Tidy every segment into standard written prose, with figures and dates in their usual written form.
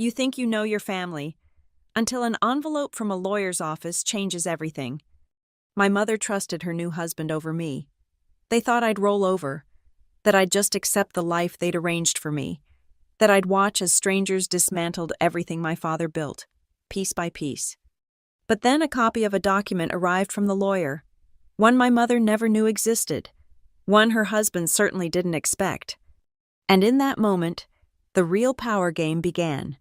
You think you know your family, until an envelope from a lawyer's office changes everything. My mother trusted her new husband over me. They thought I'd roll over, that I'd just accept the life they'd arranged for me, that I'd watch as strangers dismantled everything my father built, piece by piece. But then a copy of a document arrived from the lawyer, one my mother never knew existed, one her husband certainly didn't expect. And in that moment, the real power game began.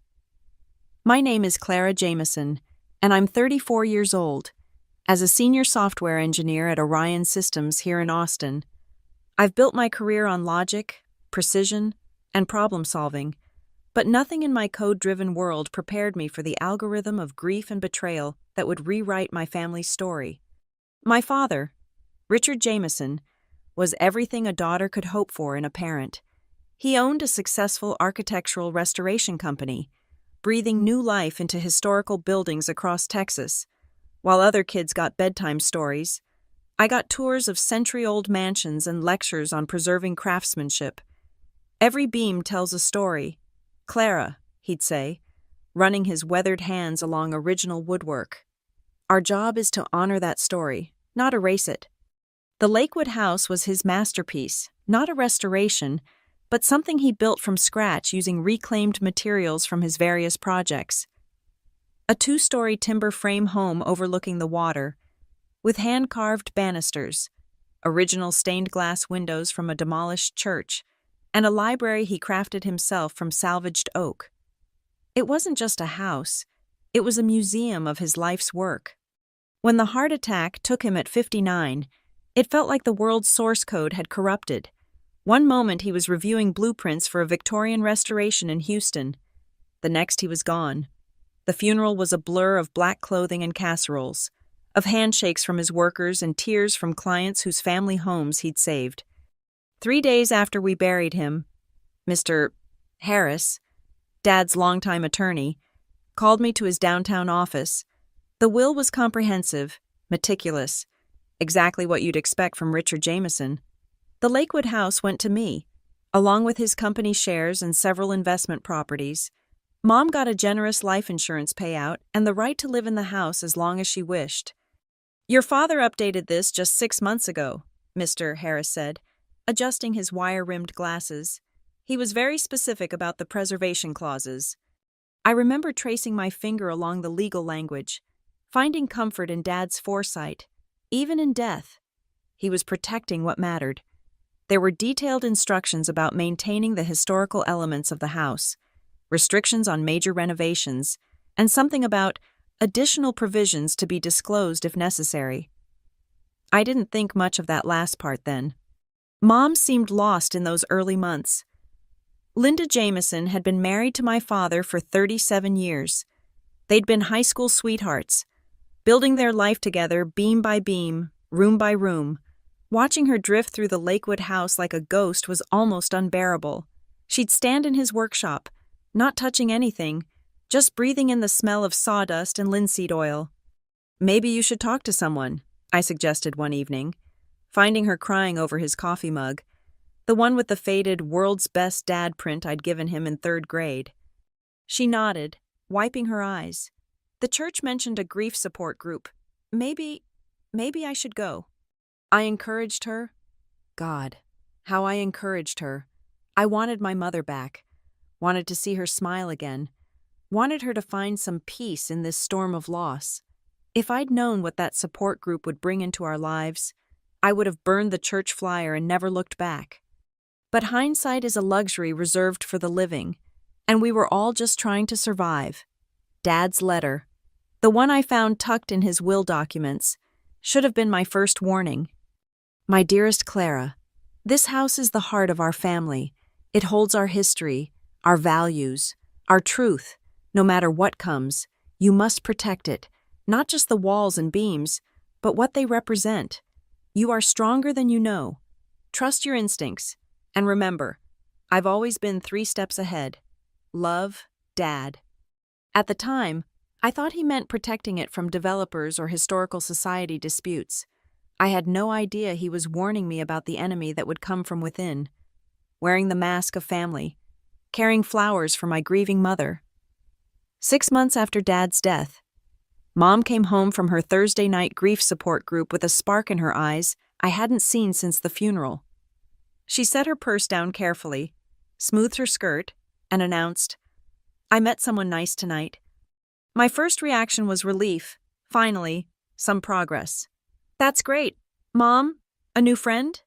My name is Clara Jameson, and I'm 34 years old. As a senior software engineer at Orion Systems here in Austin, I've built my career on logic, precision, and problem-solving, but nothing in my code-driven world prepared me for the algorithm of grief and betrayal that would rewrite my family's story. My father, Richard Jameson, was everything a daughter could hope for in a parent. He owned a successful architectural restoration company, breathing new life into historical buildings across Texas. While other kids got bedtime stories, I got tours of century-old mansions and lectures on preserving craftsmanship. Every beam tells a story. Clara, he'd say, running his weathered hands along original woodwork. Our job is to honor that story, not erase it. The Lakewood house was his masterpiece, not a restoration, but something he built from scratch using reclaimed materials from his various projects. A 2-story timber frame home overlooking the water, with hand-carved banisters, original stained glass windows from a demolished church, and a library he crafted himself from salvaged oak. It wasn't just a house, it was a museum of his life's work. When the heart attack took him at 59, it felt like the world's source code had corrupted. One moment he was reviewing blueprints for a Victorian restoration in Houston. The next he was gone. The funeral was a blur of black clothing and casseroles, of handshakes from his workers and tears from clients whose family homes he'd saved. 3 days after we buried him, Mr. Harris, Dad's longtime attorney, called me to his downtown office. The will was comprehensive, meticulous, exactly what you'd expect from Richard Jameson. The Lakewood house went to me, along with his company shares and several investment properties. Mom got a generous life insurance payout and the right to live in the house as long as she wished. Your father updated this just 6 months ago, Mr. Harris said, adjusting his wire-rimmed glasses. He was very specific about the preservation clauses. I remember tracing my finger along the legal language, finding comfort in Dad's foresight, even in death. He was protecting what mattered. There were detailed instructions about maintaining the historical elements of the house, restrictions on major renovations, and something about additional provisions to be disclosed if necessary. I didn't think much of that last part then. Mom seemed lost in those early months. Linda Jameson had been married to my father for 37 years. They'd been high school sweethearts, building their life together beam by beam, room by room. Watching her drift through the Lakewood house like a ghost was almost unbearable. She'd stand in his workshop, not touching anything, just breathing in the smell of sawdust and linseed oil. Maybe you should talk to someone, I suggested one evening, finding her crying over his coffee mug, the one with the faded "World's Best Dad" print I'd given him in 3rd grade. She nodded, wiping her eyes. The church mentioned a grief support group. Maybe I should go. I encouraged her. God, how I encouraged her. I wanted my mother back, wanted to see her smile again, wanted her to find some peace in this storm of loss. If I'd known what that support group would bring into our lives, I would have burned the church flyer and never looked back. But hindsight is a luxury reserved for the living, and we were all just trying to survive. Dad's letter, the one I found tucked in his will documents, should have been my first warning. My dearest Clara, this house is the heart of our family. It holds our history, our values, our truth. No matter what comes, you must protect it, not just the walls and beams, but what they represent. You are stronger than you know. Trust your instincts. And remember, I've always been 3 steps ahead. Love, Dad. At the time, I thought he meant protecting it from developers or historical society disputes. I had no idea he was warning me about the enemy that would come from within. Wearing the mask of family, carrying flowers for my grieving mother. 6 months after Dad's death. Mom came home from her Thursday night grief support group with a spark in her eyes I hadn't seen since the funeral. She set her purse down carefully, smoothed her skirt, and announced, "I met someone nice tonight." My first reaction was relief. Finally, some progress. "That's great. Mom, a new friend?"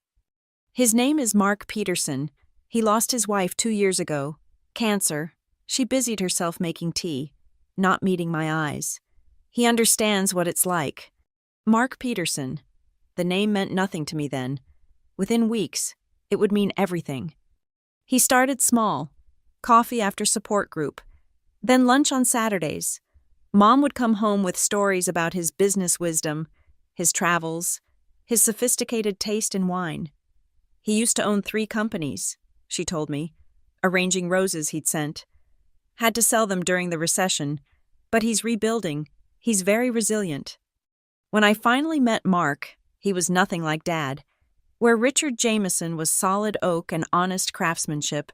"His name is Mark Peterson. He lost his wife 2 years ago. Cancer." She busied herself making tea, not meeting my eyes. "He understands what it's like." Mark Peterson. The name meant nothing to me then. Within weeks, it would mean everything. He started small, coffee after support group, then lunch on Saturdays. Mom would come home with stories about his business wisdom, his travels, his sophisticated taste in wine. He used to own 3 companies, she told me, arranging roses he'd sent. Had to sell them during the recession, but he's rebuilding. He's very resilient. When I finally met Mark, he was nothing like Dad. Where Richard Jameson was solid oak and honest craftsmanship,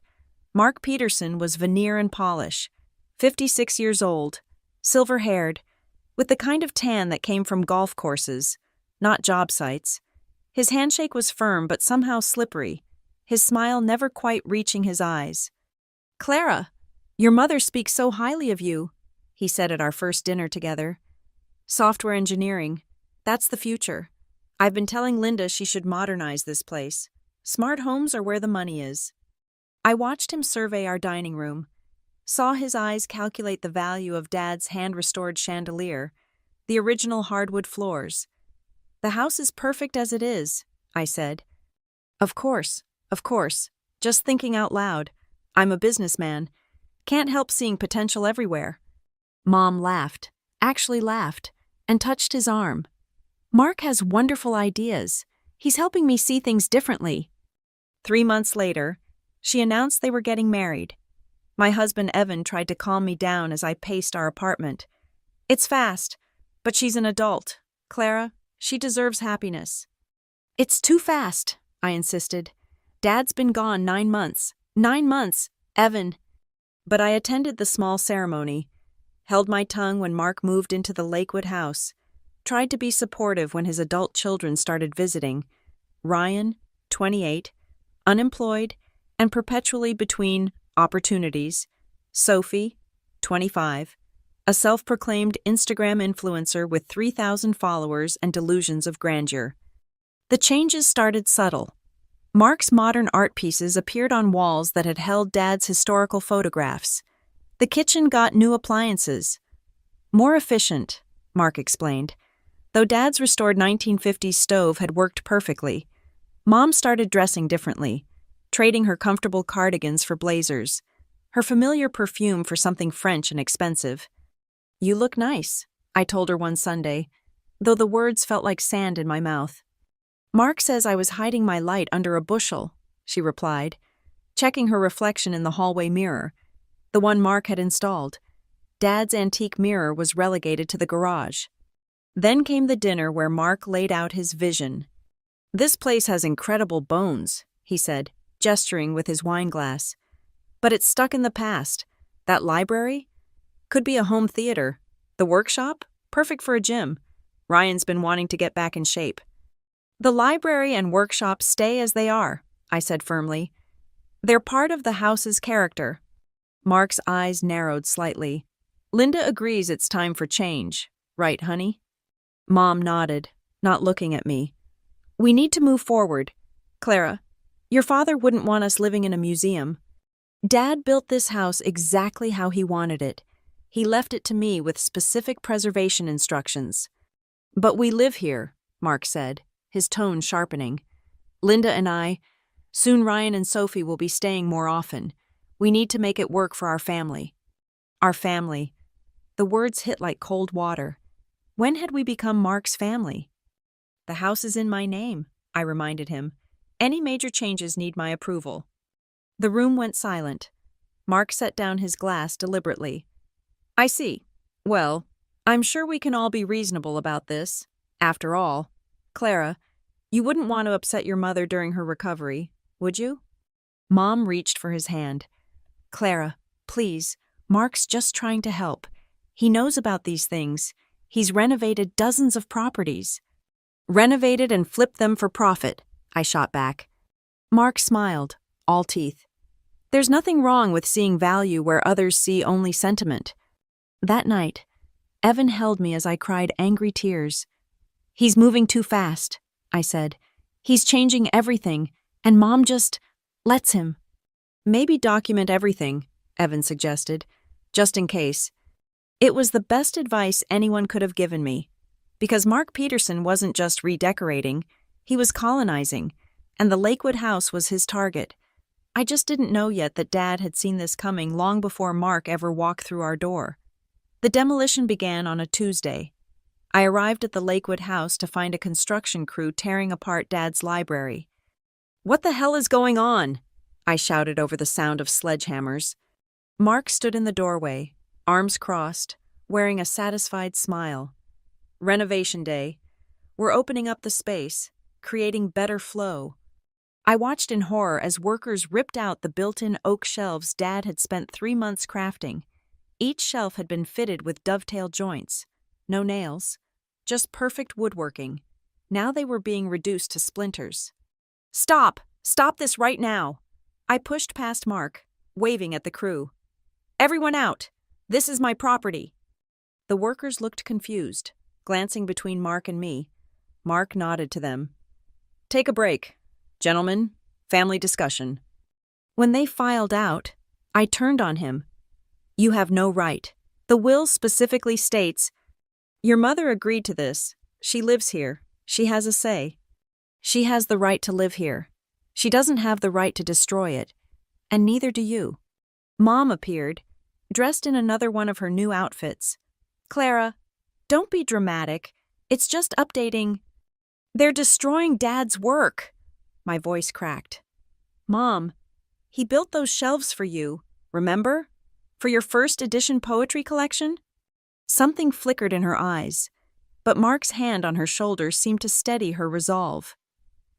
Mark Peterson was veneer and polish, 56 years old, silver-haired, with the kind of tan that came from golf courses, not job sites. His handshake was firm but somehow slippery, his smile never quite reaching his eyes. "Clara, your mother speaks so highly of you," he said at our first dinner together. "Software engineering, that's the future. I've been telling Linda she should modernize this place. Smart homes are where the money is." I watched him survey our dining room, saw his eyes calculate the value of Dad's hand-restored chandelier, the original hardwood floors. "The house is perfect as it is," I said. Of course, just thinking out loud. I'm a businessman. Can't help seeing potential everywhere." Mom laughed, actually laughed, and touched his arm. "Mark has wonderful ideas. He's helping me see things differently." 3 months later, she announced they were getting married. My husband Evan tried to calm me down as I paced our apartment. "It's fast, but she's an adult. Clara, she deserves happiness." "It's too fast," I insisted. "Dad's been gone 9 months. 9 months, Evan." But I attended the small ceremony, held my tongue when Mark moved into the Lakewood house, tried to be supportive when his adult children started visiting. Ryan, 28, unemployed, and perpetually between opportunities. Sophie, 25, a self-proclaimed Instagram influencer with 3,000 followers and delusions of grandeur. The changes started subtle. Mark's modern art pieces appeared on walls that had held Dad's historical photographs. The kitchen got new appliances. More efficient, Mark explained. Though Dad's restored 1950s stove had worked perfectly, Mom started dressing differently, trading her comfortable cardigans for blazers, her familiar perfume for something French and expensive. "You look nice," I told her one Sunday, though the words felt like sand in my mouth. "Mark says I was hiding my light under a bushel," she replied, checking her reflection in the hallway mirror, the one Mark had installed. Dad's antique mirror was relegated to the garage. Then came the dinner where Mark laid out his vision. "This place has incredible bones," he said, gesturing with his wine glass. "But it's stuck in the past. That library? Could be a home theater. The workshop? Perfect for a gym. Ryan's been wanting to get back in shape." "The library and workshop stay as they are," I said firmly. "They're part of the house's character." Mark's eyes narrowed slightly. "Linda agrees it's time for change. Right, honey?" Mom nodded, not looking at me. "We need to move forward. Clara, your father wouldn't want us living in a museum. Dad built this house exactly how he wanted it. He left it to me with specific preservation instructions." "But we live here," Mark said, his tone sharpening. "Linda and I, soon Ryan and Sophie will be staying more often. We need to make it work for our family." Our family. The words hit like cold water. When had we become Mark's family? "The house is in my name," I reminded him. "Any major changes need my approval." The room went silent. Mark set down his glass deliberately. "I see. Well, I'm sure we can all be reasonable about this. After all, Clara, you wouldn't want to upset your mother during her recovery, would you?" Mom reached for his hand. "Clara, please, Mark's just trying to help. He knows about these things. He's renovated dozens of properties. Renovated and flipped them for profit, I shot back. Mark smiled, all teeth. There's nothing wrong with seeing value where others see only sentiment. That night, Evan held me as I cried angry tears. He's moving too fast, I said. He's changing everything, and Mom just lets him. Maybe document everything, Evan suggested, just in case. It was the best advice anyone could have given me, because Mark Peterson wasn't just redecorating, he was colonizing, and the Lakewood house was his target. I just didn't know yet that Dad had seen this coming long before Mark ever walked through our door. The demolition began on a Tuesday. I arrived at the Lakewood house to find a construction crew tearing apart Dad's library. "What the hell is going on?" I shouted over the sound of sledgehammers. Mark stood in the doorway, arms crossed, wearing a satisfied smile. "Renovation day. We're opening up the space, creating better flow." I watched in horror as workers ripped out the built-in oak shelves Dad had spent 3 months crafting. Each shelf had been fitted with dovetail joints. No nails. Just perfect woodworking. Now they were being reduced to splinters. "Stop! Stop this right now!" I pushed past Mark, waving at the crew. "Everyone out! This is my property!" The workers looked confused, glancing between Mark and me. Mark nodded to them. "Take a break. Gentlemen, family discussion." When they filed out, I turned on him. "You have no right. The will specifically states, your mother agreed to this. She lives here. She has a say. She has the right to live here. She doesn't have the right to destroy it. And neither do you." Mom appeared, dressed in another one of her new outfits. "Clara, don't be dramatic. It's just updating." "They're destroying Dad's work." My voice cracked. "Mom, he built those shelves for you, remember? For your first edition poetry collection?" Something flickered in her eyes, but Mark's hand on her shoulder seemed to steady her resolve.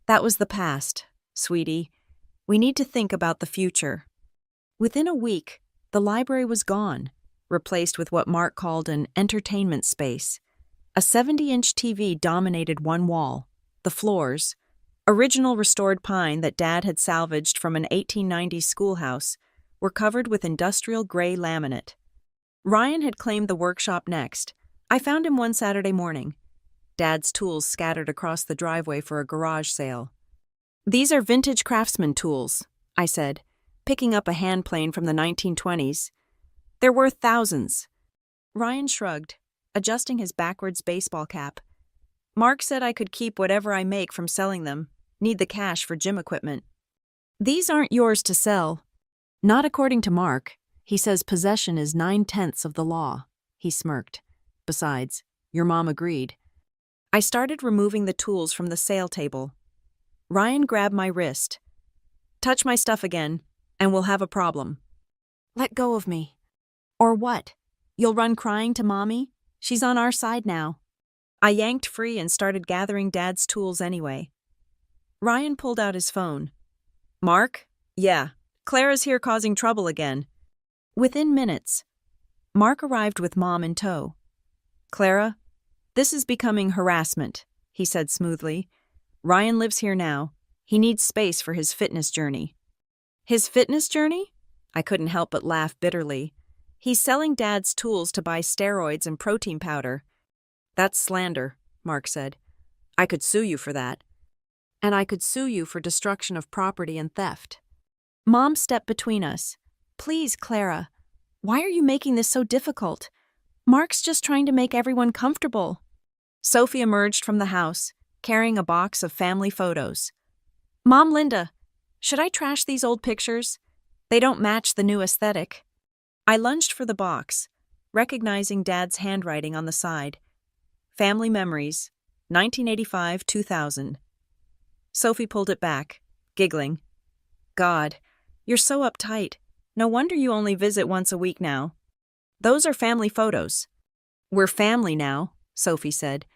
"That was the past, sweetie. We need to think about the future." Within a week, the library was gone, replaced with what Mark called an entertainment space. A 70-inch TV dominated one wall. The floors, original restored pine that Dad had salvaged from an 1890s schoolhouse, were covered with industrial gray laminate. Ryan had claimed the workshop next. I found him one Saturday morning. Dad's tools scattered across the driveway for a garage sale. "These are vintage craftsman tools," I said, picking up a hand plane from the 1920s. "They're worth thousands." Ryan shrugged, adjusting his backwards baseball cap. "Mark said I could keep whatever I make from selling them. Need the cash for gym equipment." "These aren't yours to sell." "Not according to Mark. He says possession is 9/10 of the law." He smirked. "Besides, your mom agreed." I started removing the tools from the sale table. Ryan grabbed my wrist. "Touch my stuff again, and we'll have a problem." "Let go of me." "Or what? You'll run crying to Mommy? She's on our side now." I yanked free and started gathering Dad's tools anyway. Ryan pulled out his phone. "Mark? Yeah, Clara's here causing trouble again." Within minutes, Mark arrived with Mom in tow. "Clara, this is becoming harassment," he said smoothly. "Ryan lives here now. He needs space for his fitness journey." "His fitness journey?" I couldn't help but laugh bitterly. "He's selling Dad's tools to buy steroids and protein powder." "That's slander," Mark said. "I could sue you for that. And I could sue you for destruction of property and theft." Mom stepped between us. "Please, Clara, why are you making this so difficult? Mark's just trying to make everyone comfortable." Sophie emerged from the house, carrying a box of family photos. "Mom, Linda, should I trash these old pictures? They don't match the new aesthetic." I lunged for the box, recognizing Dad's handwriting on the side. "Family Memories, 1985-2000. Sophie pulled it back, giggling. "God, you're so uptight. No wonder you only visit once a week now. Those are family photos." "We're family now," Sophie said.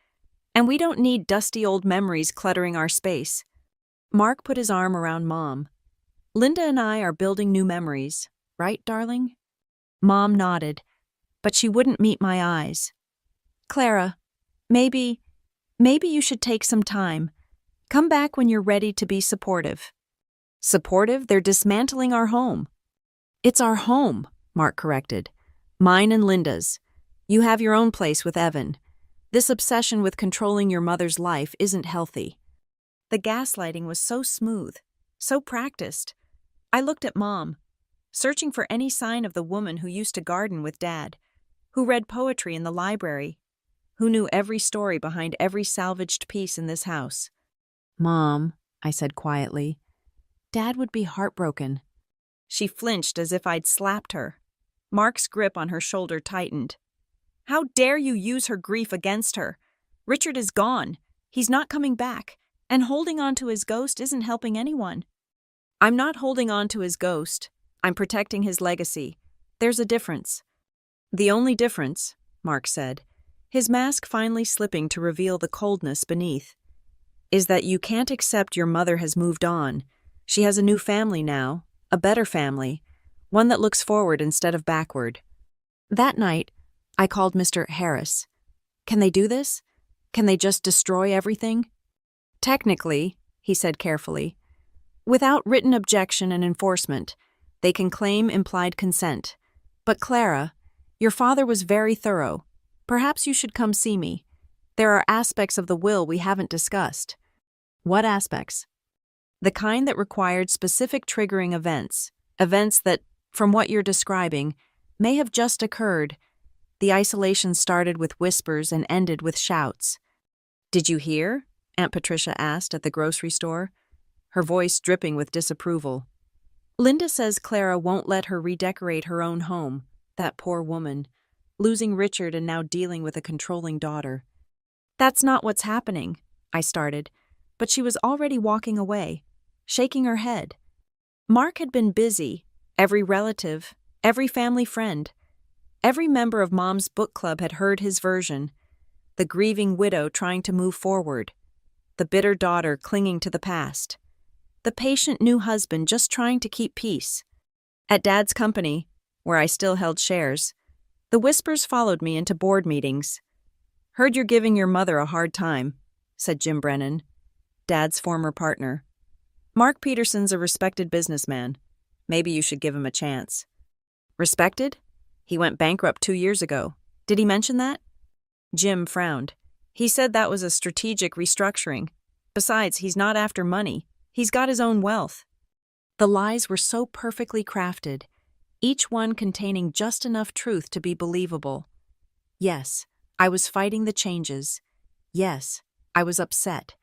"And we don't need dusty old memories cluttering our space." Mark put his arm around Mom. "Linda and I are building new memories, right, darling?" Mom nodded. but she wouldn't meet my eyes. Clara, maybe you should take some time. Come back when you're ready to be supportive. Supportive? They're dismantling our home. It's our home, Mark corrected. Mine and Linda's. You have your own place with Evan. This obsession with controlling your mother's life isn't healthy. The gaslighting was so smooth, so practiced. I looked at Mom, searching for any sign of the woman who used to garden with Dad, who read poetry in the library, who knew every story behind every salvaged piece in this house. Mom, I said quietly, Dad would be heartbroken. She flinched as if I'd slapped her. Mark's grip on her shoulder tightened. How dare you use her grief against her? Richard is gone. He's not coming back, and holding on to his ghost isn't helping anyone. I'm not holding on to his ghost. I'm protecting his legacy. There's a difference. The only difference, Mark said, his mask finally slipping to reveal the coldness beneath, is that you can't accept your mother has moved on. She has a new family now, a better family, one that looks forward instead of backward. That night, I called Mr. Harris. Can they do this? Can they just destroy everything? Technically, he said carefully, without written objection and enforcement, they can claim implied consent. But Clara, your father was very thorough. Perhaps you should come see me. There are aspects of the will we haven't discussed. What aspects? The kind that required specific triggering events that, from what you're describing, may have just occurred. The isolation started with whispers and ended with shouts. Did you hear? Aunt Patricia asked at the grocery store, her voice dripping with disapproval. Linda says Clara won't let her redecorate her own home, that poor woman, losing Richard and now dealing with a controlling daughter. That's not what's happening, I started, but she was already walking away, shaking her head. Mark had been busy, every relative, every family friend. Every member of Mom's book club had heard his version, the grieving widow trying to move forward, the bitter daughter clinging to the past, the patient new husband just trying to keep peace. At Dad's company, where I still held shares, the whispers followed me into board meetings. Heard you're giving your mother a hard time, said Jim Brennan, Dad's former partner. Mark Peterson's a respected businessman. Maybe you should give him a chance. Respected? He went bankrupt 2 years ago. Did he mention that? Jim frowned. He said that was a strategic restructuring. Besides, he's not after money. He's got his own wealth. The lies were so perfectly crafted, each one containing just enough truth to be believable. Yes, I was fighting the changes. Yes, I was upset.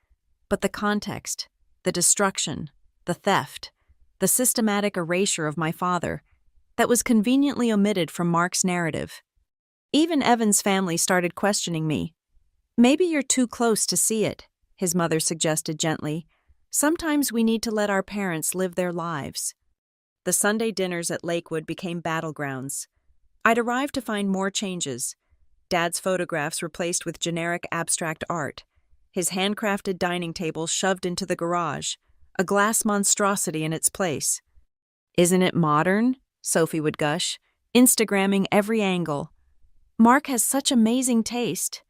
But the context, the destruction, the theft, the systematic erasure of my father, that was conveniently omitted from Mark's narrative. Even Evan's family started questioning me. Maybe you're too close to see it, his mother suggested gently. Sometimes we need to let our parents live their lives. The Sunday dinners at Lakewood became battlegrounds. I'd arrived to find more changes. Dad's photographs replaced with generic abstract art, his handcrafted dining table shoved into the garage, a glass monstrosity in its place. Isn't it modern? Sophie would gush, Instagramming every angle. Mark has such amazing taste.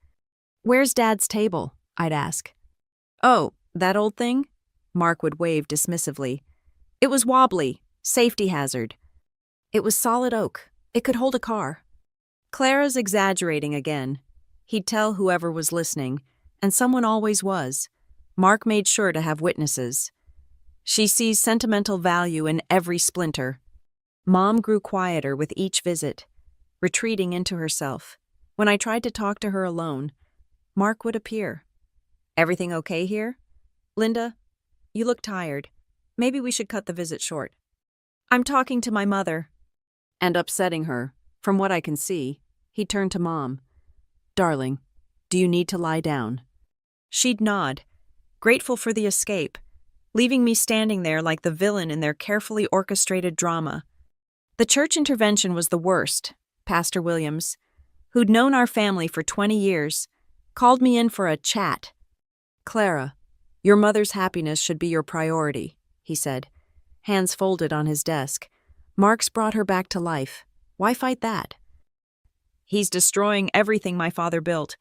Where's Dad's table? I'd ask. Oh, that old thing? Mark would wave dismissively. It was wobbly, safety hazard. It was solid oak. It could hold a car. Clara's exaggerating again. He'd tell whoever was listening, and someone always was. Mark made sure to have witnesses. She sees sentimental value in every splinter. Mom grew quieter with each visit, retreating into herself. When I tried to talk to her alone, Mark would appear. Everything okay here? Linda, you look tired. Maybe we should cut the visit short. I'm talking to my mother. And upsetting her, from what I can see, he turned to Mom. Darling, do you need to lie down? She'd nod, grateful for the escape, leaving me standing there like the villain in their carefully orchestrated drama. The church intervention was the worst. Pastor Williams, who'd known our family for 20 years, called me in for a chat. Clara, your mother's happiness should be your priority, he said, hands folded on his desk. Mark's brought her back to life. Why fight that? He's destroying everything my father built.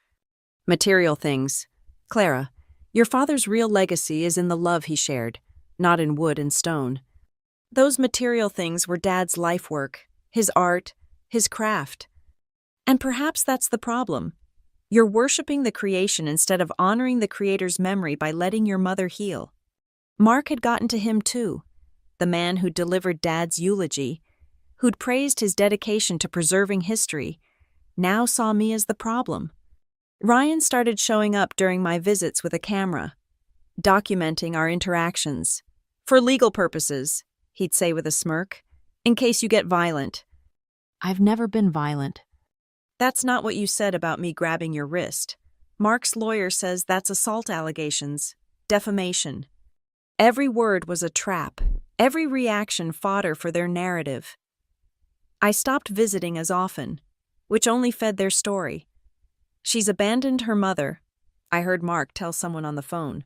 Material things. Clara, your father's real legacy is in the love he shared, not in wood and stone. Those material things were Dad's life work, his art, his craft. And perhaps that's the problem. You're worshiping the creation instead of honoring the Creator's memory by letting your mother heal. Mark had gotten to him too, the man who'd delivered Dad's eulogy, who'd praised his dedication to preserving history, now saw me as the problem. Ryan started showing up during my visits with a camera, documenting our interactions. For legal purposes, he'd say with a smirk, in case you get violent. I've never been violent. That's not what you said about me grabbing your wrist. Mark's lawyer says that's assault allegations, defamation. Every word was a trap, every reaction fodder for their narrative. I stopped visiting as often, which only fed their story. She's abandoned her mother, I heard Mark tell someone on the phone.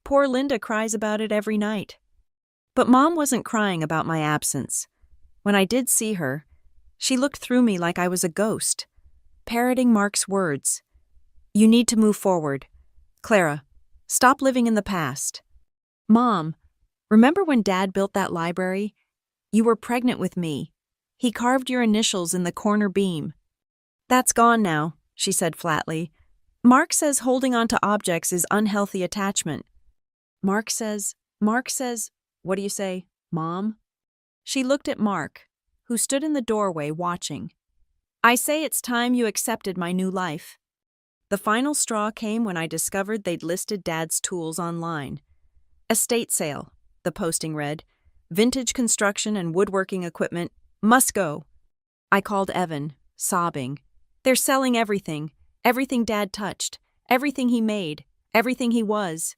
Poor Linda cries about it every night. But Mom wasn't crying about my absence. When I did see her, she looked through me like I was a ghost, parroting Mark's words. You need to move forward. Clara, stop living in the past. Mom, remember when Dad built that library? You were pregnant with me. He carved your initials in the corner beam. That's gone now, she said flatly. Mark says holding on to objects is unhealthy attachment. Mark says, what do you say, Mom? She looked at Mark, who stood in the doorway watching. I say it's time you accepted my new life. The final straw came when I discovered they'd listed Dad's tools online. Estate sale, the posting read. Vintage construction and woodworking equipment must go. I called Evan, sobbing. They're selling everything Dad touched, everything he made, everything he was.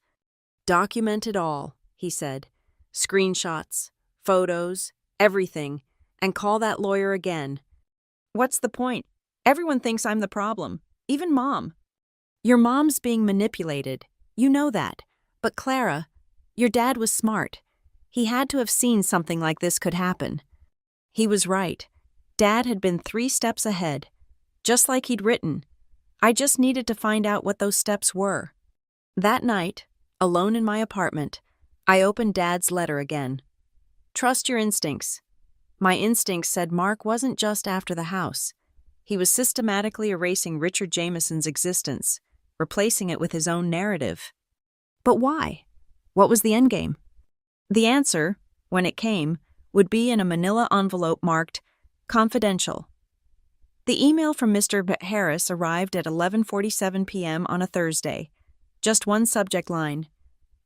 Document it all, he said. Screenshots, photos, everything, and call that lawyer again. What's the point? Everyone thinks I'm the problem, even Mom. Your mom's being manipulated, you know that. But Clara, your dad was smart. He had to have seen something like this could happen. He was right. Dad had been 3 steps ahead, just like he'd written. I just needed to find out what those steps were. That night, alone in my apartment, I opened Dad's letter again. Trust your instincts. My instincts said Mark wasn't just after the house. He was systematically erasing Richard Jameson's existence, replacing it with his own narrative. But why? What was the endgame? The answer, when it came, would be in a manila envelope marked confidential. The email from Mr. Harris arrived at 11:47 p.m. on a Thursday. Just one subject line.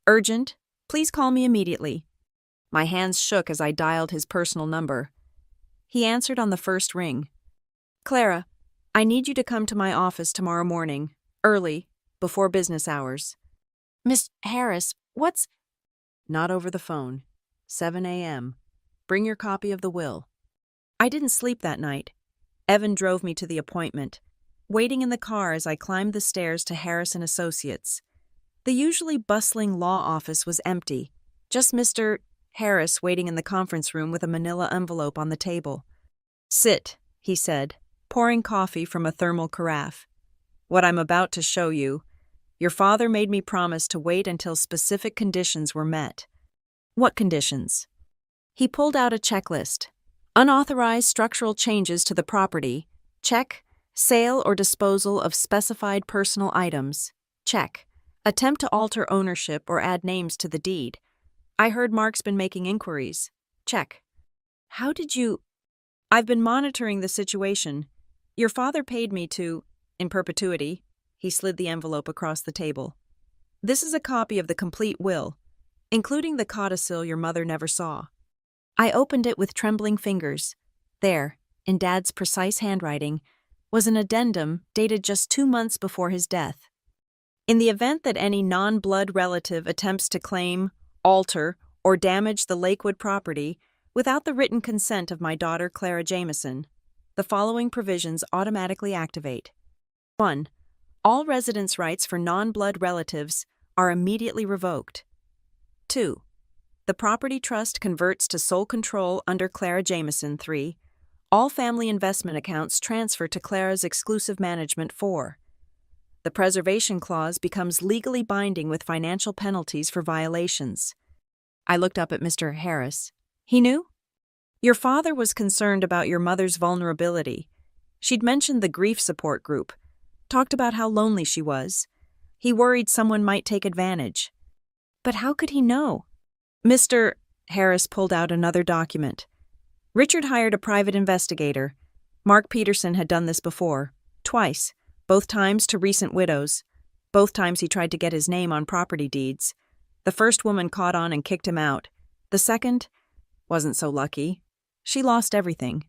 Urgent, please call me immediately. My hands shook as I dialed his personal number. He answered on the first ring. Clara, I need you to come to my office tomorrow morning, early, before business hours. Miss Harris, what's... Not over the phone. 7 a.m. Bring your copy of the will. I didn't sleep that night. Evan drove me to the appointment, waiting in the car as I climbed the stairs to Harris & Associates. The usually bustling law office was empty, just Mr. Harris waiting in the conference room with a manila envelope on the table. Sit, he said, pouring coffee from a thermal carafe. What I'm about to show you. Your father made me promise to wait until specific conditions were met. What conditions? He pulled out a checklist. Unauthorized structural changes to the property. Check. Sale or disposal of specified personal items. Check. Attempt to alter ownership or add names to the deed. I heard Mark's been making inquiries. Check. How did you... I've been monitoring the situation. Your father paid me to, in perpetuity. He slid the envelope across the table. This is a copy of the complete will, including the codicil your mother never saw. I opened it with trembling fingers. There, in Dad's precise handwriting, was an addendum dated just 2 months before his death. In the event that any non-blood relative attempts to claim, alter, or damage the Lakewood property without the written consent of my daughter Clara Jameson, the following provisions automatically activate. 1. All residence rights for non-blood relatives are immediately revoked. 2. The property trust converts to sole control under Clara Jameson. 3. All family investment accounts transfer to Clara's exclusive management for. The preservation clause becomes legally binding with financial penalties for violations. I looked up at Mr. Harris. He knew? Your father was concerned about your mother's vulnerability. She'd mentioned the grief support group, talked about how lonely she was. He worried someone might take advantage. But how could he know? Mr. Harris pulled out another document. Richard hired a private investigator. Mark Peterson had done this before, twice, both times to recent widows. Both times he tried to get his name on property deeds. The first woman caught on and kicked him out. The second wasn't so lucky. She lost everything.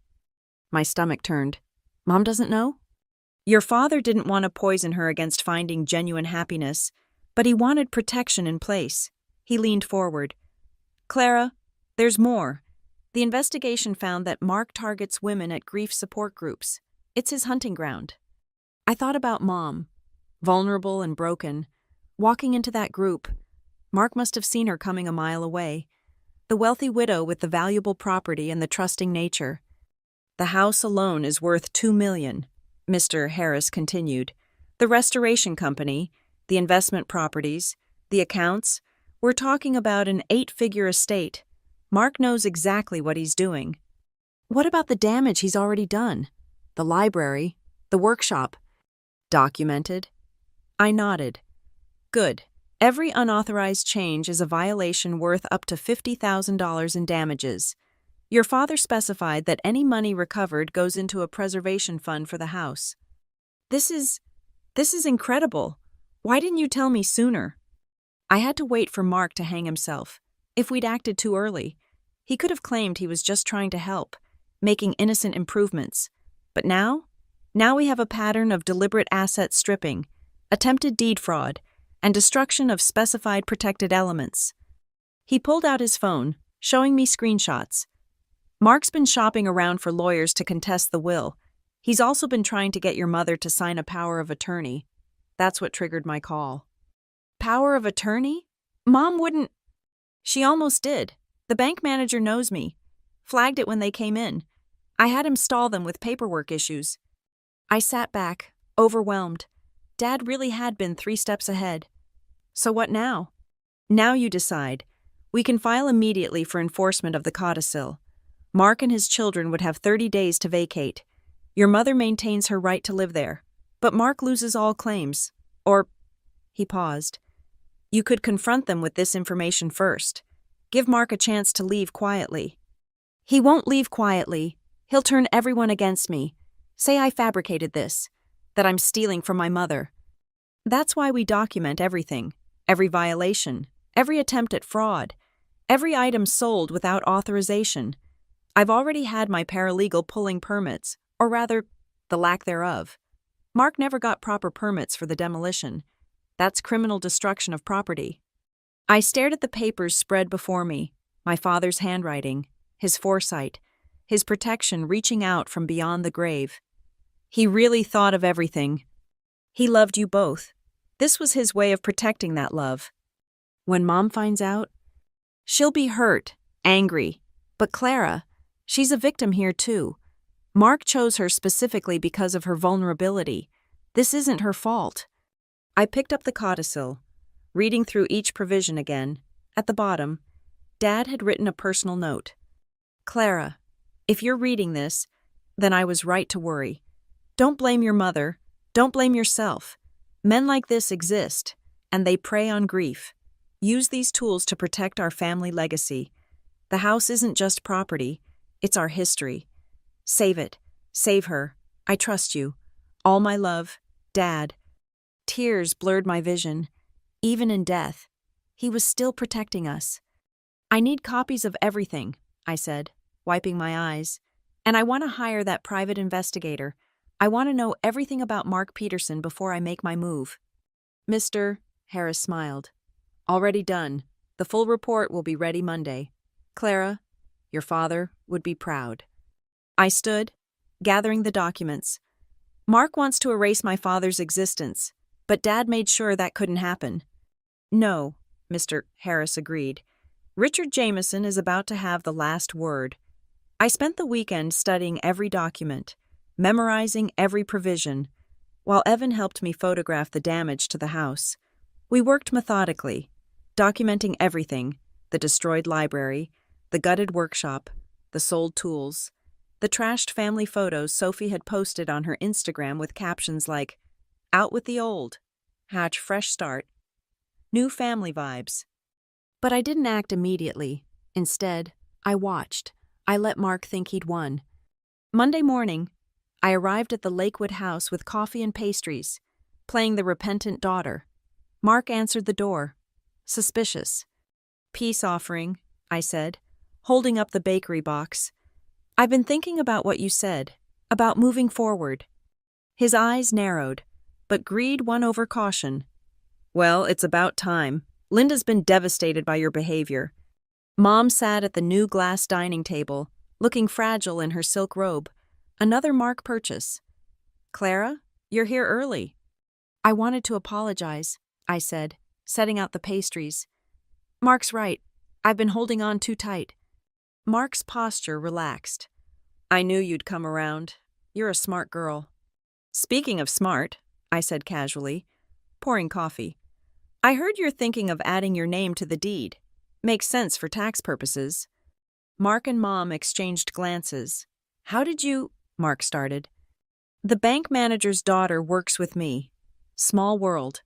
My stomach turned. Mom doesn't know? Your father didn't want to poison her against finding genuine happiness, but he wanted protection in place. He leaned forward. Clara, there's more. The investigation found that Mark targets women at grief support groups. It's his hunting ground. I thought about Mom, vulnerable and broken. Walking into that group, Mark must have seen her coming a mile away. The wealthy widow with the valuable property and the trusting nature. The house alone is worth $2 million, Mr. Harris continued. The restoration company, the investment properties, the accounts, we're talking about an 8-figure estate. Mark knows exactly what he's doing. What about the damage he's already done? The library, the workshop. Documented? I nodded. Good. Every unauthorized change is a violation worth up to $50,000 in damages. Your father specified that any money recovered goes into a preservation fund for the house. This is incredible. Why didn't you tell me sooner? I had to wait for Mark to hang himself. If we'd acted too early, he could have claimed he was just trying to help, making innocent improvements. But now we have a pattern of deliberate asset stripping, attempted deed fraud, and destruction of specified protected elements. He pulled out his phone, showing me screenshots. Mark's been shopping around for lawyers to contest the will. He's also been trying to get your mother to sign a power of attorney. That's what triggered my call. Power of attorney? Mom wouldn't. She almost did. The bank manager knows me. Flagged it when they came in. I had him stall them with paperwork issues. I sat back, overwhelmed. Dad really had been 3 steps ahead. So what now? Now you decide. We can file immediately for enforcement of the codicil. Mark and his children would have 30 days to vacate. Your mother maintains her right to live there, but Mark loses all claims. Or, he paused. You could confront them with this information first. Give Mark a chance to leave quietly. He won't leave quietly. He'll turn everyone against me. Say I fabricated this, that I'm stealing from my mother. That's why we document everything, every violation, every attempt at fraud, every item sold without authorization. I've already had my paralegal pulling permits, or rather, the lack thereof. Mark never got proper permits for the demolition. That's criminal destruction of property. I stared at the papers spread before me, my father's handwriting, his foresight, his protection reaching out from beyond the grave. He really thought of everything. He loved you both. This was his way of protecting that love. When Mom finds out, she'll be hurt, angry. But Clara, she's a victim here too. Mark chose her specifically because of her vulnerability. This isn't her fault. I picked up the codicil, reading through each provision again. At the bottom, Dad had written a personal note. Clara, if you're reading this, then I was right to worry. Don't blame your mother. Don't blame yourself. Men like this exist, and they prey on grief. Use these tools to protect our family legacy. The house isn't just property, it's our history. Save it. Save her. I trust you. All my love, Dad. Tears blurred my vision. Even in death, he was still protecting us. I need copies of everything, I said, wiping my eyes. And I want to hire that private investigator. I want to know everything about Mark Peterson before I make my move. Mr. Harris smiled. Already done. The full report will be ready Monday. Clara, your father would be proud. I stood, gathering the documents. Mark wants to erase my father's existence, but Dad made sure that couldn't happen. No, Mr. Harris agreed. Richard Jameson is about to have the last word. I spent the weekend studying every document, memorizing every provision, while Evan helped me photograph the damage to the house. We worked methodically, documenting everything: the destroyed library, the gutted workshop, the sold tools, the trashed family photos Sophie had posted on her Instagram with captions like, "Out with the old," "Hatch fresh start," "New family vibes." But I didn't act immediately. Instead, I watched. I let Mark think he'd won. Monday morning, I arrived at the Lakewood house with coffee and pastries, playing the repentant daughter. Mark answered the door, suspicious. "Peace offering," I said, holding up the bakery box. "I've been thinking about what you said, about moving forward." His eyes narrowed, but greed won over caution. "Well, it's about time. Linda's been devastated by your behavior." Mom sat at the new glass dining table, looking fragile in her silk robe. Another Mark purchase. "Clara, you're here early." "I wanted to apologize," I said, setting out the pastries. "Mark's right. I've been holding on too tight." Mark's posture relaxed. "I knew you'd come around. You're a smart girl." "Speaking of smart," I said casually, pouring coffee, "I heard you're thinking of adding your name to the deed. Makes sense for tax purposes." Mark and Mom exchanged glances. "How did you—" Mark started. "The bank manager's daughter works with me. Small world."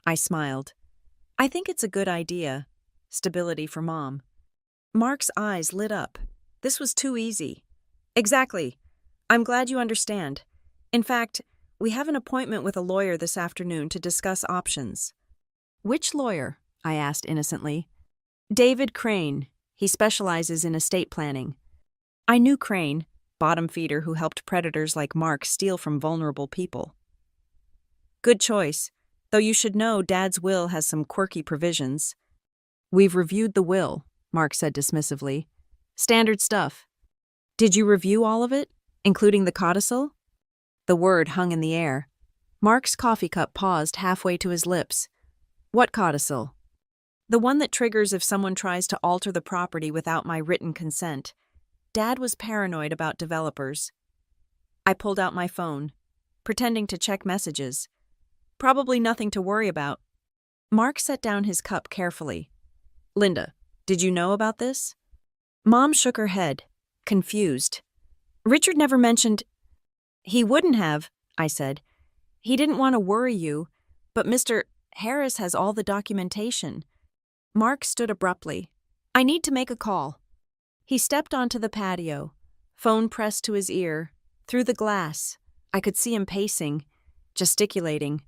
I smiled. "I think it's a good idea. Stability for Mom." Mark's eyes lit up. This was too easy. "Exactly. I'm glad you understand. In fact, we have an appointment with a lawyer this afternoon to discuss options." "Which lawyer?" I asked innocently. "David Crane. He specializes in estate planning." I knew Crane, bottom feeder who helped predators like Mark steal from vulnerable people. "Good choice, though you should know Dad's will has some quirky provisions." "We've reviewed the will," Mark said dismissively. "Standard stuff." "Did you review all of it, including the codicil?" The word hung in the air. Mark's coffee cup paused halfway to his lips. "What codicil?" "The one that triggers if someone tries to alter the property without my written consent. Dad was paranoid about developers." I pulled out my phone, pretending to check messages. "Probably nothing to worry about." Mark set down his cup carefully. "Linda, did you know about this?" Mom shook her head, confused. "Richard never mentioned—" "He wouldn't have," I said. "He didn't want to worry you, but Mr. Harris has all the documentation." Mark stood abruptly. "I need to make a call." He stepped onto the patio, phone pressed to his ear. Through the glass, I could see him pacing, gesticulating.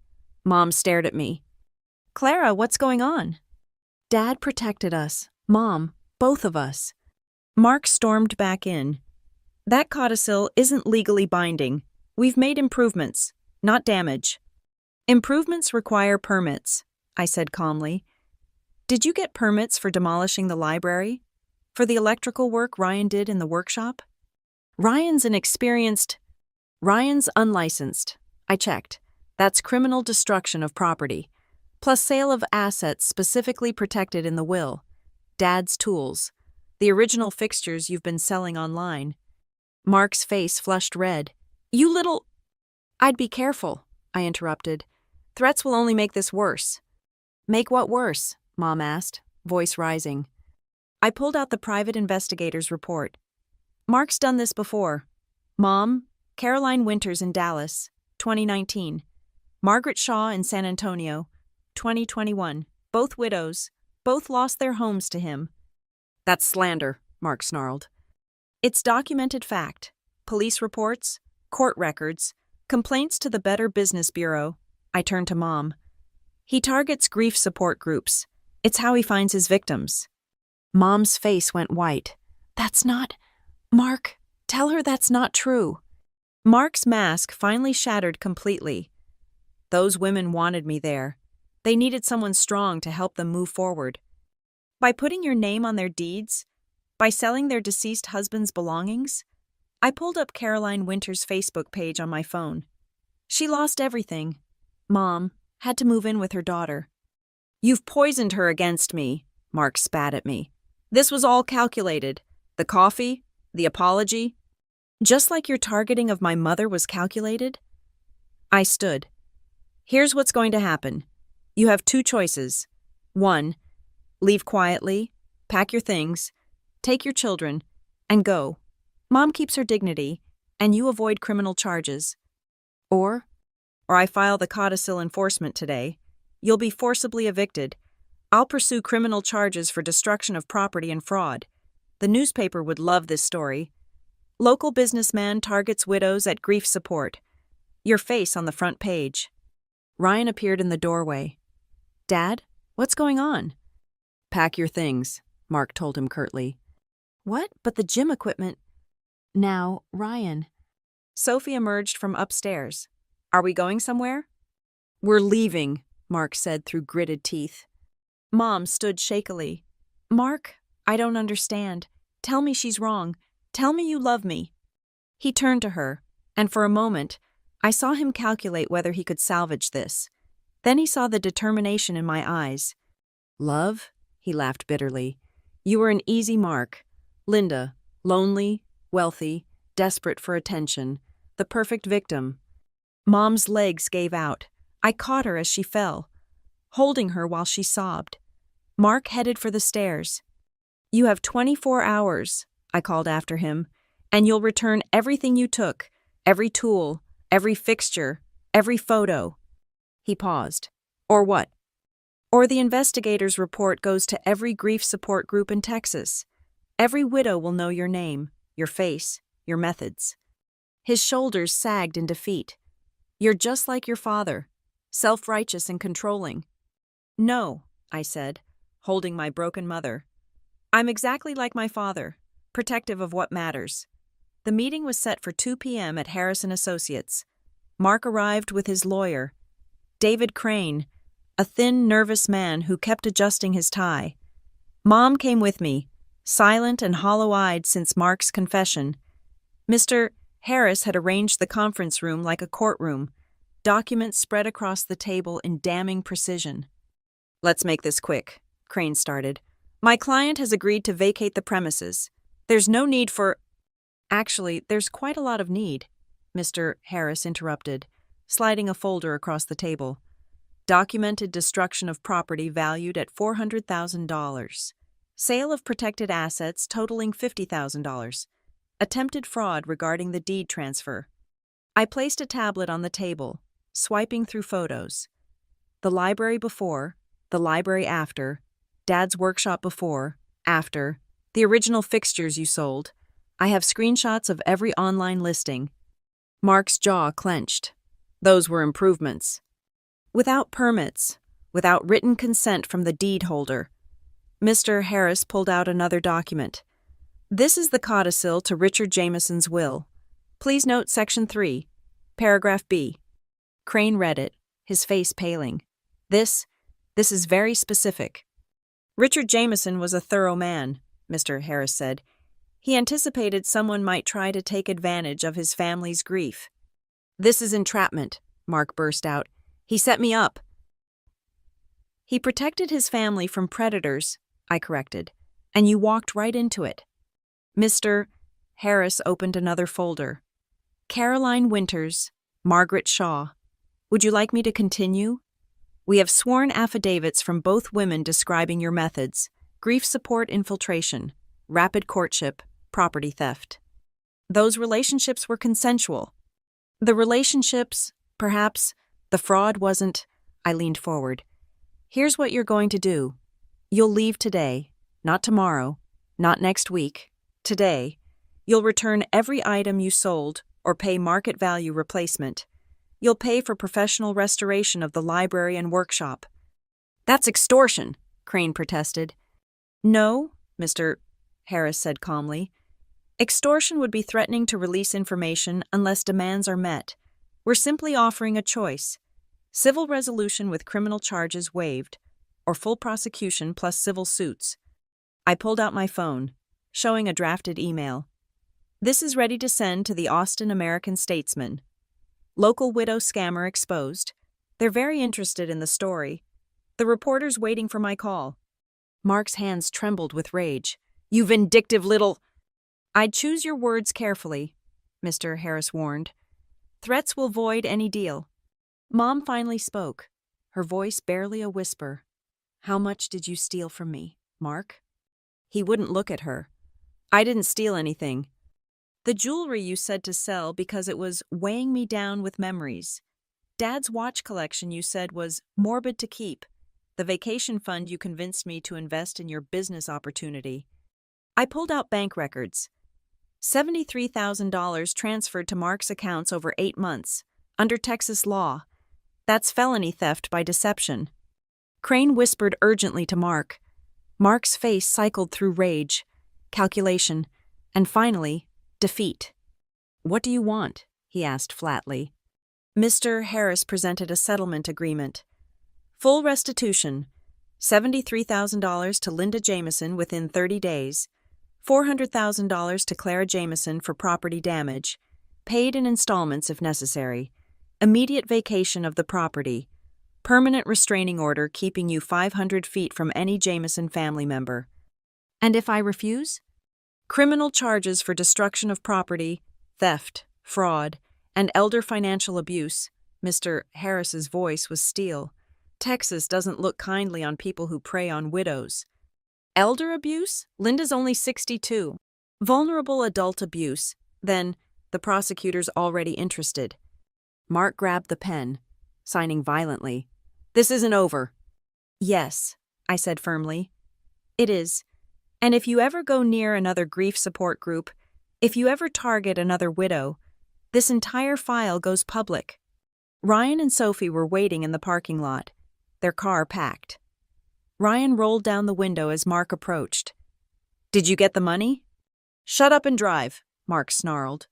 Mom stared at me. "Clara, what's going on?" "Dad protected us. Mom, both of us." Mark stormed back in. "That codicil isn't legally binding. We've made improvements, not damage." "Improvements require permits," I said calmly. "Did you get permits for demolishing the library? For the electrical work Ryan did in the workshop?" "Ryan's unlicensed." I checked. "That's criminal destruction of property, plus sale of assets specifically protected in the will. Dad's tools. The original fixtures you've been selling online." Mark's face flushed red. "You little—" "I'd be careful," I interrupted. "Threats will only make this worse." "Make what worse?" Mom asked, voice rising. I pulled out the private investigator's report. "Mark's done this before. Mom, Caroline Winters in Dallas, 2019. Margaret Shaw in San Antonio, 2021. Both widows. Both lost their homes to him." "That's slander," Mark snarled. "It's documented fact. Police reports, court records, complaints to the Better Business Bureau." I turned to Mom. "He targets grief support groups. It's how he finds his victims." Mom's face went white. "That's not— Mark, tell her that's not true." Mark's mask finally shattered completely. "Those women wanted me there. They needed someone strong to help them move forward. By putting your name on their deeds? By selling their deceased husband's belongings?" I pulled up Caroline Winters' Facebook page on my phone. "She lost everything. Mom had to move in with her daughter." "You've poisoned her against me," Mark spat at me. "This was all calculated. The coffee, The apology? Just like your targeting of my mother was calculated? I stood. Here's what's going to happen. You have two choices. 1. Leave quietly, pack your things, take your children, and go. Mom keeps her dignity, and you avoid criminal charges. Or I file the codicil enforcement today. You'll be forcibly evicted. I'll pursue criminal charges for destruction of property and fraud. The newspaper would love this story. Local businessman targets widows at grief support. Your face on the front page. Ryan appeared in the doorway. Dad, what's going on? Pack your things, Mark told him curtly. What? But the gym equipment. Now, Ryan. Sophie emerged from upstairs. Are we going somewhere? We're leaving, Mark said through gritted teeth. Mom stood shakily. Mark, I don't understand. Tell me she's wrong. Tell me you love me. He turned to her, and for a moment, I saw him calculate whether he could salvage this. Then he saw the determination in my eyes. Love? He laughed bitterly. You were an easy mark. Linda, lonely, wealthy, desperate for attention, the perfect victim. Mom's legs gave out. I caught her as she fell, holding her while she sobbed. Mark headed for the stairs. You have 24 hours, I called after him, and you'll return everything you took, every tool, every fixture, every photo. He paused. Or what? Or the investigator's report goes to every grief support group in Texas. Every widow will know your name, your face, your methods. His shoulders sagged in defeat. You're just like your father, self-righteous and controlling. No, I said, holding my broken mother. I'm exactly like my father, protective of what matters. The meeting was set for 2 p.m. at Harrison Associates. Mark arrived with his lawyer, David Crane, a thin, nervous man who kept adjusting his tie. Mom came with me, silent and hollow-eyed since Mark's confession. Mr. Harris had arranged the conference room like a courtroom, documents spread across the table in damning precision. Let's make this quick, Crane started. My client has agreed to vacate the premises. There's no need for— Actually, there's quite a lot of need, Mr. Harris interrupted, sliding a folder across the table. Documented destruction of property valued at $400,000. Sale of protected assets totaling $50,000. Attempted fraud regarding the deed transfer. I placed a tablet on the table, swiping through photos. The library before, the library after, Dad's workshop before, after, the original fixtures you sold. I have screenshots of every online listing. Mark's jaw clenched. Those were improvements. Without permits, without written consent from the deed holder. Mr. Harris pulled out another document. This is the codicil to Richard Jameson's will. Please note Section 3, Paragraph B. Crane read it, his face paling. This is very specific. Richard Jameson was a thorough man, Mr. Harris said. He anticipated someone might try to take advantage of his family's grief. This is entrapment, Mark burst out. He set me up. He protected his family from predators, I corrected, and you walked right into it. Mr. Harris opened another folder. Caroline Winters, Margaret Shaw. Would you like me to continue? We have sworn affidavits from both women describing your methods: grief support infiltration, rapid courtship, property theft. Those relationships were consensual. The relationships, perhaps, the fraud wasn't. I leaned forward. Here's what you're going to do. You'll leave today, not tomorrow, not next week. Today, you'll return every item you sold or pay market value replacement. You'll pay for professional restoration of the library and workshop. That's extortion, Crane protested. No, Mr. Harris said calmly. Extortion would be threatening to release information unless demands are met. We're simply offering a choice: civil resolution with criminal charges waived, or full prosecution plus civil suits. I pulled out my phone, showing a drafted email. This is ready to send to the Austin American-Statesman. Local widow scammer exposed. They're very interested in the story. The reporter's waiting for my call. Mark's hands trembled with rage. You vindictive little— I'd choose your words carefully, Mr. Harris warned. Threats will void any deal. Mom finally spoke, her voice barely a whisper. How much did you steal from me, Mark? He wouldn't look at her. I didn't steal anything. The jewelry you said to sell because it was weighing me down with memories. Dad's watch collection you said was morbid to keep. The vacation fund you convinced me to invest in your business opportunity. I pulled out bank records. $73,000 transferred to Mark's accounts over 8 months, under Texas law. That's felony theft by deception. Crane whispered urgently to Mark. Mark's face cycled through rage, calculation, and finally, defeat. What do you want? He asked flatly. Mr. Harris presented a settlement agreement. Full restitution, $73,000 to Linda Jameson within 30 days, $400,000 to Clara Jameson for property damage, paid in installments if necessary, immediate vacation of the property, permanent restraining order keeping you 500 feet from any Jameson family member. And if I refuse? Criminal charges for destruction of property, theft, fraud, and elder financial abuse. Mr. Harris's voice was steel. Texas doesn't look kindly on people who prey on widows. Elder abuse? Linda's only 62. Vulnerable adult abuse. Then, the prosecutor's already interested. Mark grabbed the pen, signing violently. This isn't over. Yes, I said firmly. It is. And if you ever go near another grief support group, if you ever target another widow, this entire file goes public. Ryan and Sophie were waiting in the parking lot, their car packed. Ryan rolled down the window as Mark approached. Did you get the money? Shut up and drive, Mark snarled.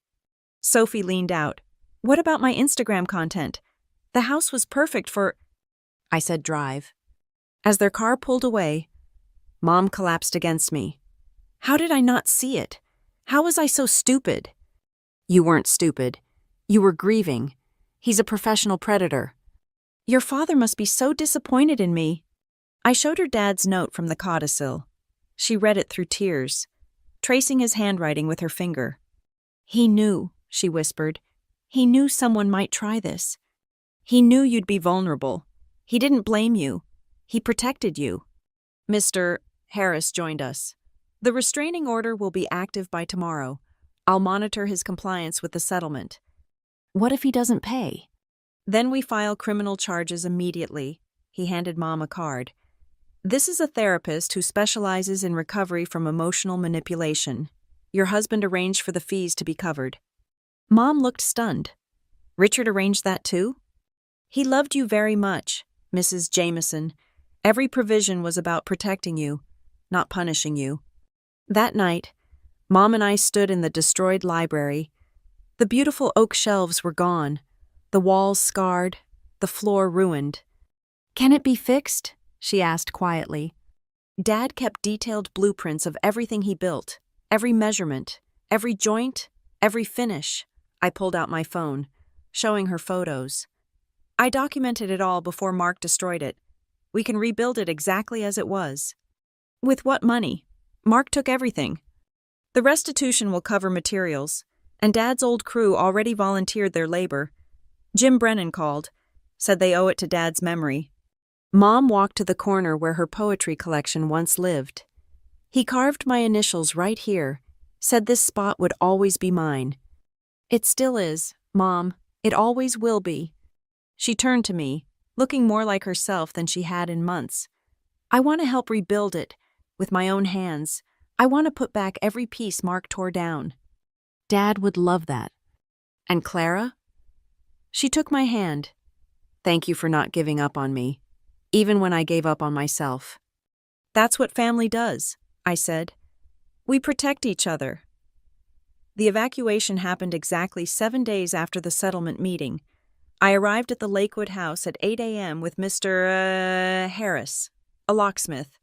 Sophie leaned out. What about my Instagram content? The house was perfect for... I said drive. As their car pulled away, Mom collapsed against me. How did I not see it? How was I so stupid? You weren't stupid. You were grieving. He's a professional predator. Your father must be so disappointed in me. I showed her Dad's note from the codicil. She read it through tears, tracing his handwriting with her finger. He knew, she whispered. He knew someone might try this. He knew you'd be vulnerable. He didn't blame you. He protected you. Mr. Harris joined us. The restraining order will be active by tomorrow. I'll monitor his compliance with the settlement. What if he doesn't pay? Then we file criminal charges immediately. He handed Mom a card. This is a therapist who specializes in recovery from emotional manipulation. Your husband arranged for the fees to be covered. Mom looked stunned. Richard arranged that too? He loved you very much, Mrs. Jameson. Every provision was about protecting you, not punishing you. That night, Mom and I stood in the destroyed library. The beautiful oak shelves were gone, the walls scarred, the floor ruined. Can it be fixed? She asked quietly. Dad kept detailed blueprints of everything he built, every measurement, every joint, every finish. I pulled out my phone, showing her photos. I documented it all before Mark destroyed it. We can rebuild it exactly as it was. With what money? Mark took everything. The restitution will cover materials, and Dad's old crew already volunteered their labor. Jim Brennan called, said they owe it to Dad's memory. Mom walked to the corner where her poetry collection once lived. He carved my initials right here, said this spot would always be mine. It still is, Mom. It always will be. She turned to me, looking more like herself than she had in months. I want to help rebuild it, with my own hands. I want to put back every piece Mark tore down. Dad would love that. And Clara? She took my hand. Thank you for not giving up on me, even when I gave up on myself. That's what family does, I said. We protect each other. The evacuation happened exactly 7 days after the settlement meeting. I arrived at the Lakewood house at 8 a.m. with Mr. Harris, a locksmith,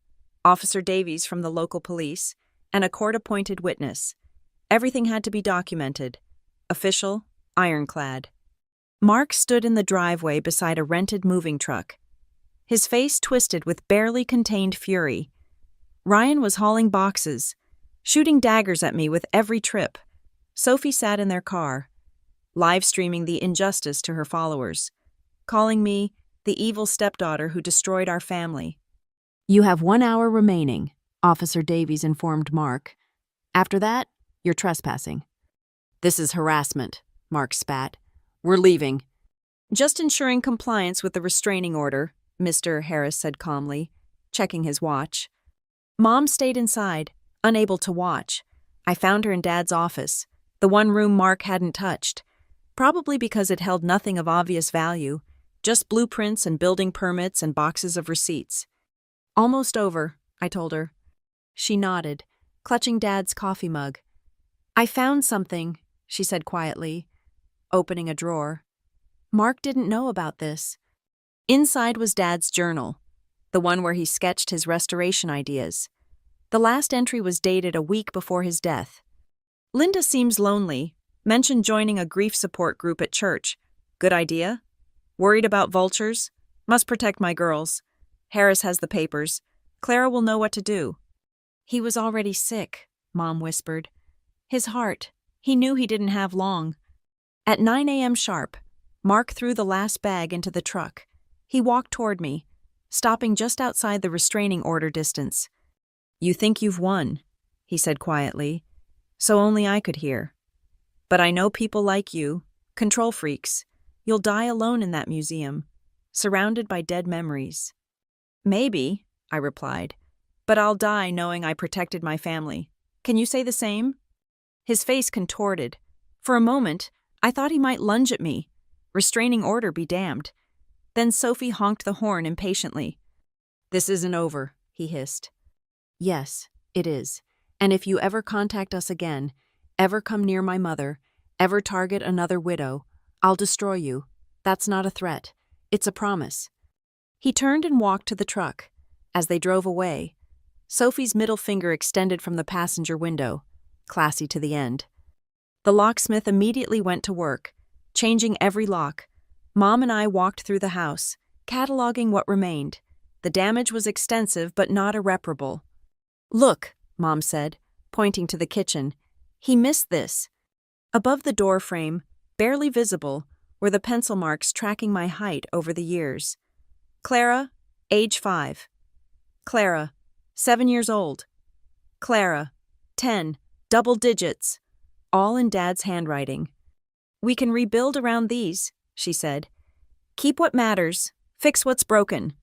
Officer Davies from the local police, and a court-appointed witness. Everything had to be documented. Official, ironclad. Mark stood in the driveway beside a rented moving truck, his face twisted with barely contained fury. Ryan was hauling boxes, shooting daggers at me with every trip. Sophie sat in their car, live streaming the injustice to her followers, calling me the evil stepdaughter who destroyed our family. "You have 1 hour remaining," Officer Davies informed Mark. "After that, you're trespassing." "This is harassment," Mark spat. "We're leaving." "Just ensuring compliance with the restraining order," Mr. Harris said calmly, checking his watch. Mom stayed inside, unable to watch. I found her in Dad's office, the one room Mark hadn't touched, probably because it held nothing of obvious value, just blueprints and building permits and boxes of receipts. "Almost over," I told her. She nodded, clutching Dad's coffee mug. "I found something," she said quietly, opening a drawer. Mark didn't know about this. Inside was Dad's journal, the one where he sketched his restoration ideas. The last entry was dated a week before his death. "Linda seems lonely. Mentioned joining a grief support group at church. Good idea? Worried about vultures? Must protect my girls. Harris has the papers. Clara will know what to do." "He was already sick," Mom whispered. "His heart. He knew he didn't have long." At 9 a.m. sharp, Mark threw the last bag into the truck. He walked toward me, stopping just outside the restraining order distance. "You think you've won," he said quietly, so only I could hear. "But I know people like you, control freaks. You'll die alone in that museum, surrounded by dead memories." "Maybe," I replied, "but I'll die knowing I protected my family. Can you say the same?" His face contorted. For a moment, I thought he might lunge at me. Restraining order be damned. Then Sophie honked the horn impatiently. "This isn't over," he hissed. "Yes, it is. And if you ever contact us again, ever come near my mother, ever target another widow, I'll destroy you. That's not a threat. It's a promise." He turned and walked to the truck. As they drove away, Sophie's middle finger extended from the passenger window, classy to the end. The locksmith immediately went to work, changing every lock. Mom and I walked through the house, cataloging what remained. The damage was extensive but not irreparable. "Look," Mom said, pointing to the kitchen. "He missed this." Above the door frame, barely visible, were the pencil marks tracking my height over the years. Clara, age 5. Clara, 7 years old. Clara, 10, double digits. All in Dad's handwriting. "We can rebuild around these," she said. "Keep what matters, fix what's broken."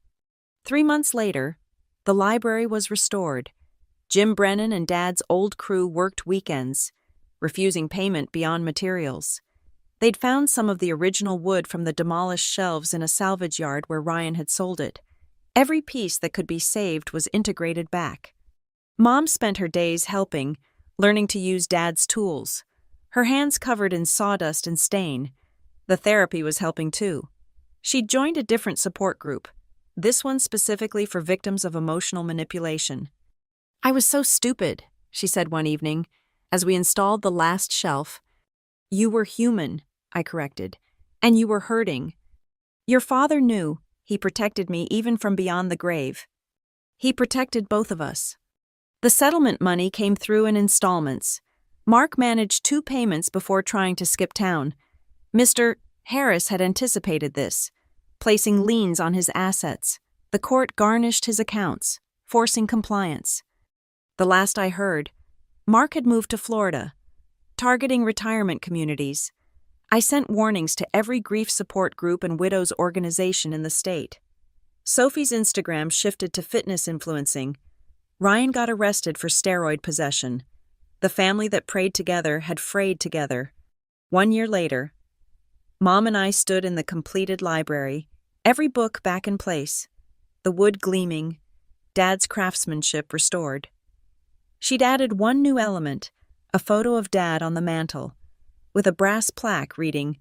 3 months later, the library was restored. Jim Brennan and Dad's old crew worked weekends, refusing payment beyond materials. They'd found some of the original wood from the demolished shelves in a salvage yard where Ryan had sold it. Every piece that could be saved was integrated back. Mom spent her days helping, learning to use Dad's tools. Her hands covered in sawdust and stain. The therapy was helping too. She'd joined a different support group, this one specifically for victims of emotional manipulation. "I was so stupid," she said one evening, as we installed the last shelf. "You were human," I corrected, "and you were hurting. Your father knew. He protected me even from beyond the grave. He protected both of us." The settlement money came through in installments. Mark managed 2 payments before trying to skip town. Mr. Harris had anticipated this, placing liens on his assets. The court garnished his accounts, forcing compliance. The last I heard, Mark had moved to Florida, targeting retirement communities. I sent warnings to every grief support group and widows organization in the state. Sophie's Instagram shifted to fitness influencing. Ryan got arrested for steroid possession. The family that prayed together had frayed together. 1 year later, Mom and I stood in the completed library, every book back in place, the wood gleaming, Dad's craftsmanship restored. She'd added one new element, a photo of Dad on the mantel, with a brass plaque reading,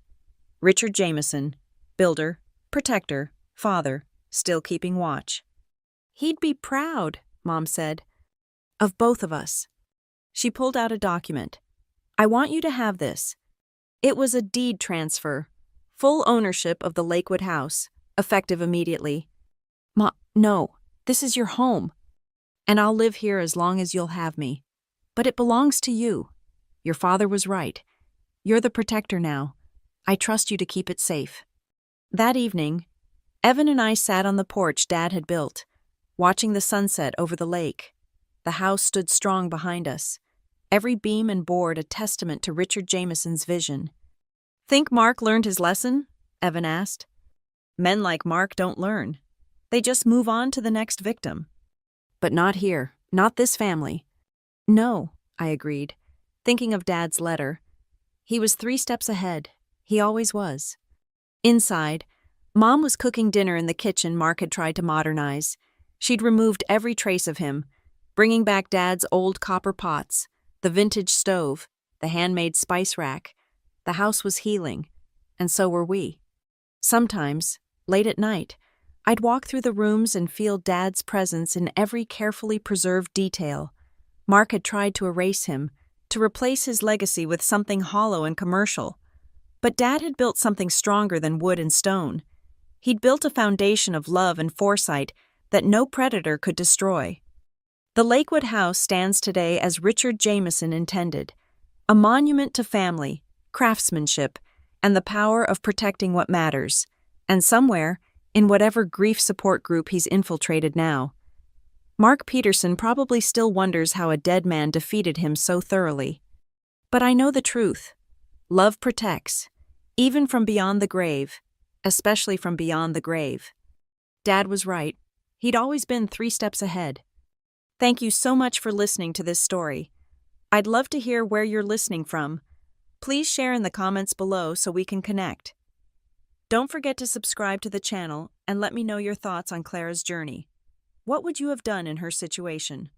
"Richard Jameson, builder, protector, father, still keeping watch." "He'd be proud," Mom said, "of both of us." She pulled out a document. "I want you to have this." It was a deed transfer, full ownership of the Lakewood house, effective immediately. "No, this is your home, and I'll live here as long as you'll have me. But it belongs to you. Your father was right. You're the protector now. I trust you to keep it safe." That evening, Evan and I sat on the porch Dad had built, watching the sunset over the lake. The house stood strong behind us, every beam and board a testament to Richard Jameson's vision. "Think Mark learned his lesson?" Evan asked. "Men like Mark don't learn. They just move on to the next victim." "But not here, not this family." "No," I agreed, thinking of Dad's letter. He was 3 steps ahead. He always was. Inside, Mom was cooking dinner in the kitchen Mark had tried to modernize. She'd removed every trace of him, bringing back Dad's old copper pots, the vintage stove, the handmade spice rack. The house was healing, and so were we. Sometimes, late at night, I'd walk through the rooms and feel Dad's presence in every carefully preserved detail. Mark had tried to erase him, to replace his legacy with something hollow and commercial. But Dad had built something stronger than wood and stone. He'd built a foundation of love and foresight that no predator could destroy. The Lakewood house stands today as Richard Jameson intended, a monument to family, craftsmanship, and the power of protecting what matters, and somewhere, in whatever grief support group he's infiltrated now. Mark Peterson probably still wonders how a dead man defeated him so thoroughly. But I know the truth. Love protects, even from beyond the grave, especially from beyond the grave. Dad was right. He'd always been 3 steps ahead. Thank you so much for listening to this story. I'd love to hear where you're listening from. Please share in the comments below so we can connect. Don't forget to subscribe to the channel and let me know your thoughts on Clara's journey. What would you have done in her situation?